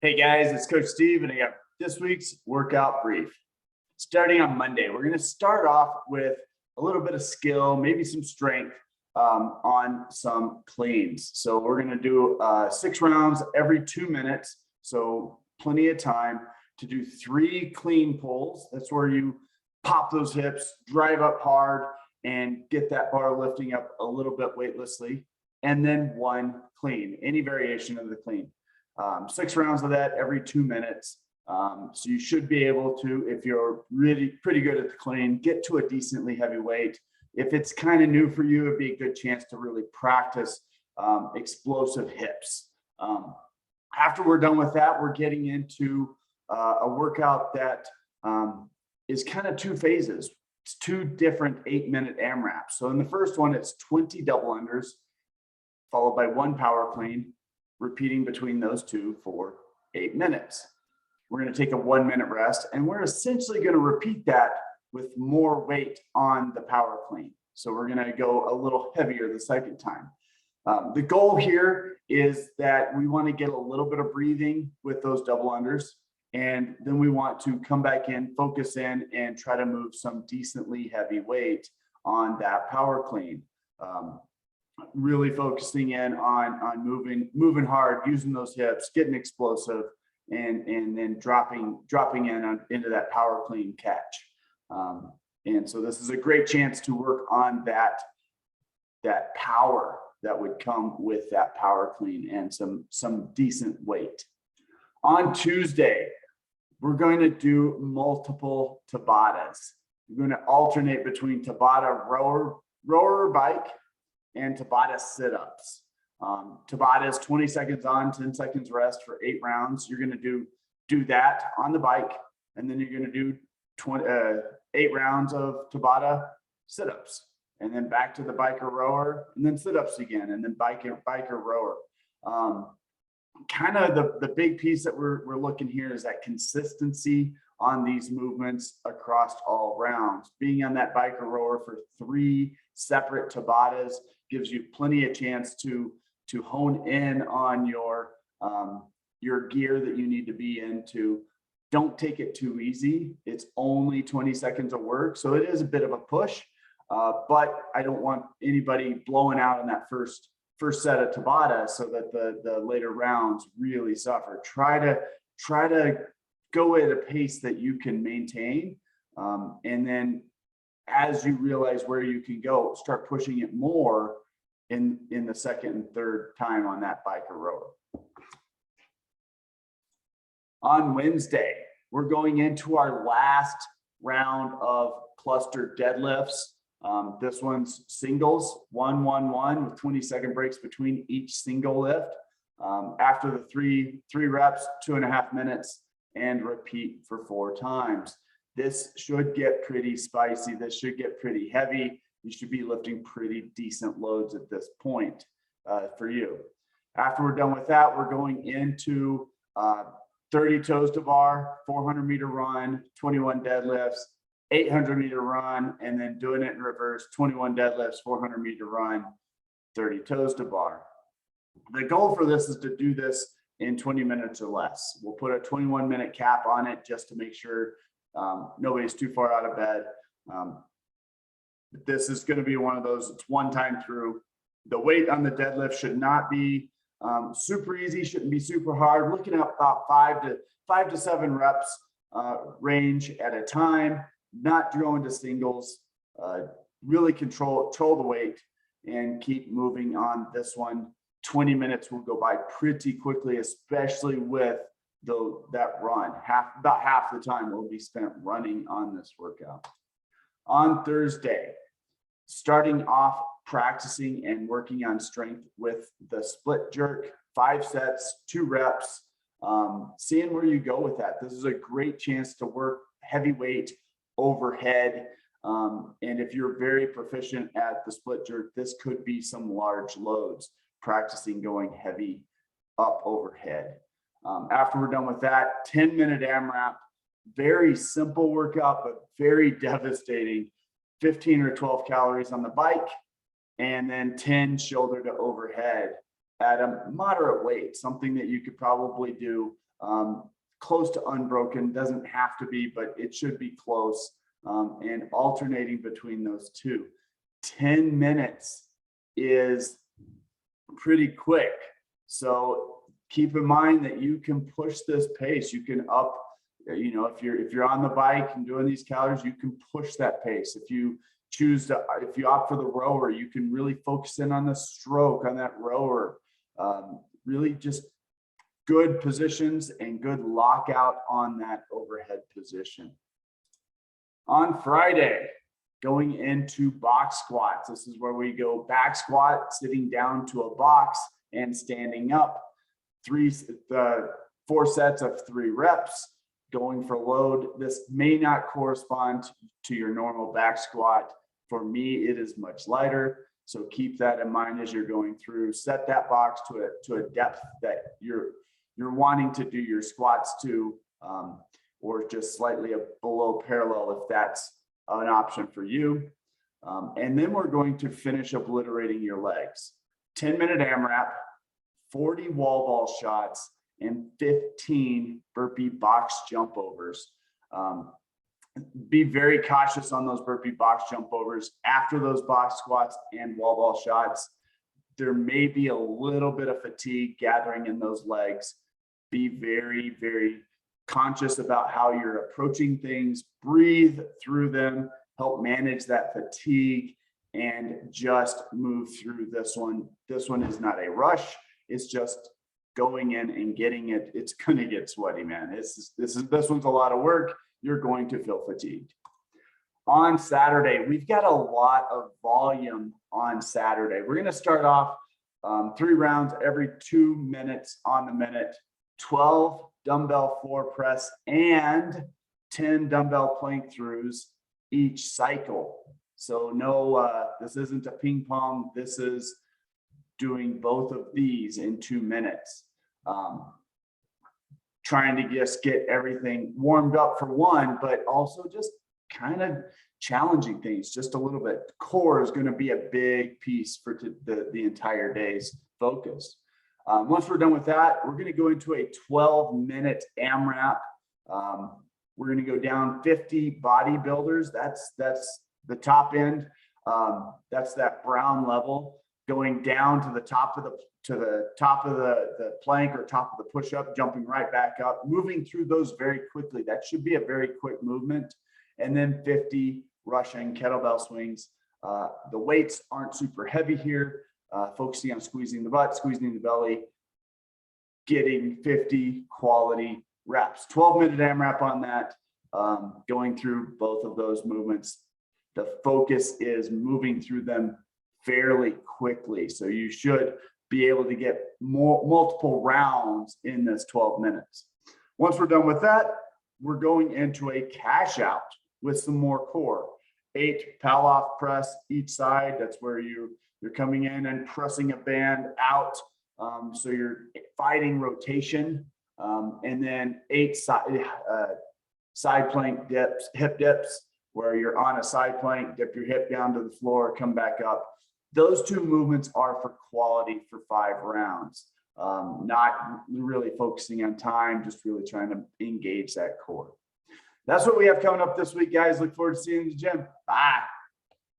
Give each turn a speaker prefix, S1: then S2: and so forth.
S1: Hey guys, it's Coach Steve, and I got this week's workout brief. Starting on Monday, we're going to start off with a little bit of skill, maybe some strength on some cleans. So we're going to do 6 rounds every 2 minutes, so plenty of time to do 3 clean pulls. That's where you pop those hips, drive up hard, and get that bar lifting up a little bit weightlessly, and then 1 clean, any variation of the clean. 6 rounds of that every 2 minutes. So you should be able to, if you're really pretty good at the clean, get to a decently heavy weight. If it's kind of new for you, it'd be a good chance to really practice explosive hips. After we're done with that, we're getting into a workout that is kind of 2 phases. It's 2 different 8-minute AMRAPs. So in the first one, it's 20 double unders, followed by 1 power clean, repeating between those 2 for 8 minutes. We're going to take a 1-minute rest, and we're essentially going to repeat that with more weight on the power clean. So we're going to go a little heavier the second time. The goal here is that we want to get a little bit of breathing with those double unders, and then we want to come back in, focus in, and try to move some decently heavy weight on that power clean. Really focusing in on moving hard, using those hips, getting explosive, and then dropping into that power clean catch. And so this is a great chance to work on that power that would come with that power clean and some decent weight. On Tuesday, we're going to do multiple Tabatas. We're going to alternate between Tabata rower or bike and Tabata sit-ups. Tabata is 20 seconds on, 10 seconds rest for 8 rounds. You're going to do that on the bike, and then you're going to do 8 rounds of Tabata sit-ups, and then back to the bike or rower, and then sit-ups again, and then bike or rower. Kind of the big piece that we're looking here is that consistency on these movements across all rounds. Being on that bike or rower for 3 separate Tabatas gives you plenty of chance to hone in on your gear that you need to be into. Don't take it too easy. It's only 20 seconds of work, so it is a bit of a push, but I don't want anybody blowing out on that first set of Tabata so that the later rounds really suffer. Try to go at a pace that you can maintain, and then as you realize where you can go, start pushing it more in the second and third time on that bike or rower. On Wednesday, we're going into our last round of cluster deadlifts. This one's singles, 1-1-1 with 20-second breaks between each single lift. After the three reps, 2.5 minutes, and repeat for 4 times. This should get pretty spicy. This should get pretty heavy. You should be lifting pretty decent loads at this point for you. After we're done with that, we're going into 30 toes to bar, 400-meter run, 21 deadlifts, 800-meter run, and then doing it in reverse, 21 deadlifts, 400-meter run, 30 toes to bar. The goal for this is to do this in 20 minutes or less. We'll put a 21-minute cap on it just to make sure nobody's too far out of bed. This is going to be one of those, it's one time through. The weight on the deadlift should not be super easy, shouldn't be super hard. Looking at about 5 to 7 reps range at a time, not going to singles. Really control the weight and keep moving on this one. 20 minutes will go by pretty quickly, especially with that run. About half the time will be spent running on this workout. On Thursday, starting off practicing and working on strength with the split jerk, 5 sets, 2 reps, seeing where you go with that. This is a great chance to work heavy weight overhead. And if you're very proficient at the split jerk, this could be some large loads, practicing going heavy up overhead. After we're done with that, 10-minute AMRAP, very simple workout, but very devastating. 15 or 12 calories on the bike, and then 10 shoulder to overhead at a moderate weight, something that you could probably do close to unbroken. Doesn't have to be, but it should be close, and alternating between those two. 10 minutes is pretty quick. So keep in mind that you can push this pace. You can up, if you're on the bike and doing these calories, you can push that pace. If you opt for the rower, you can really focus in on the stroke on that rower. Really just good positions and good lockout on that overhead position. On Friday, going into box squats. This is where we go back squat, sitting down to a box and standing up. 4 sets of 3 reps, going for load. This may not correspond to your normal back squat. For me, it is much lighter. So keep that in mind as you're going through. Set that box to a depth that you're wanting to do your squats to, or just slightly below parallel if that's an option for you. And then we're going to finish obliterating your legs. 10-minute AMRAP, 40 wall ball shots, and 15 burpee box jump overs. Be very cautious on those burpee box jump overs. After those box squats and wall ball shots, there may be a little bit of fatigue gathering in those legs. Be very, very conscious about how you're approaching things. Breathe through them, help manage that fatigue, and just move through this one. This one is not a rush. It's just going in and getting it. It's going to get sweaty, man. This one's a lot of work. You're going to feel fatigued. On Saturday, we've got a lot of volume on Saturday. We're going to start off 3 rounds every 2 minutes on the minute, 12 dumbbell floor press and 10 dumbbell plank throughs each cycle. So no, this isn't a ping pong. This is doing both of these in 2 minutes. Trying to just get everything warmed up for one, but also just kind of challenging things just a little bit. Core is going to be a big piece for the entire day's focus. Once we're done with that, we're going to go into a 12-minute AMRAP. We're going to go down 50 bodybuilders. That's the top end. That's that brown level, going down to the top of the plank or top of the push-up, jumping right back up, moving through those very quickly. That should be a very quick movement. And then 50 Russian kettlebell swings. The weights aren't super heavy here, focusing on squeezing the butt, squeezing the belly, getting 50 quality reps. 12-minute AMRAP on that, going through both of those movements. The focus is moving through them fairly quickly. So you should be able to get multiple rounds in this 12 minutes. Once we're done with that, we're going into a cash out with some more core. 8 Palloff press each side. That's where you're coming in and pressing a band out. So you're fighting rotation. And then 8 side plank dips, hip dips, where you're on a side plank, dip your hip down to the floor, come back up. Those 2 movements are for quality for 5 rounds, not really focusing on time, just really trying to engage that core. That's what we have coming up this week, guys. Look forward to seeing you in the gym. Bye.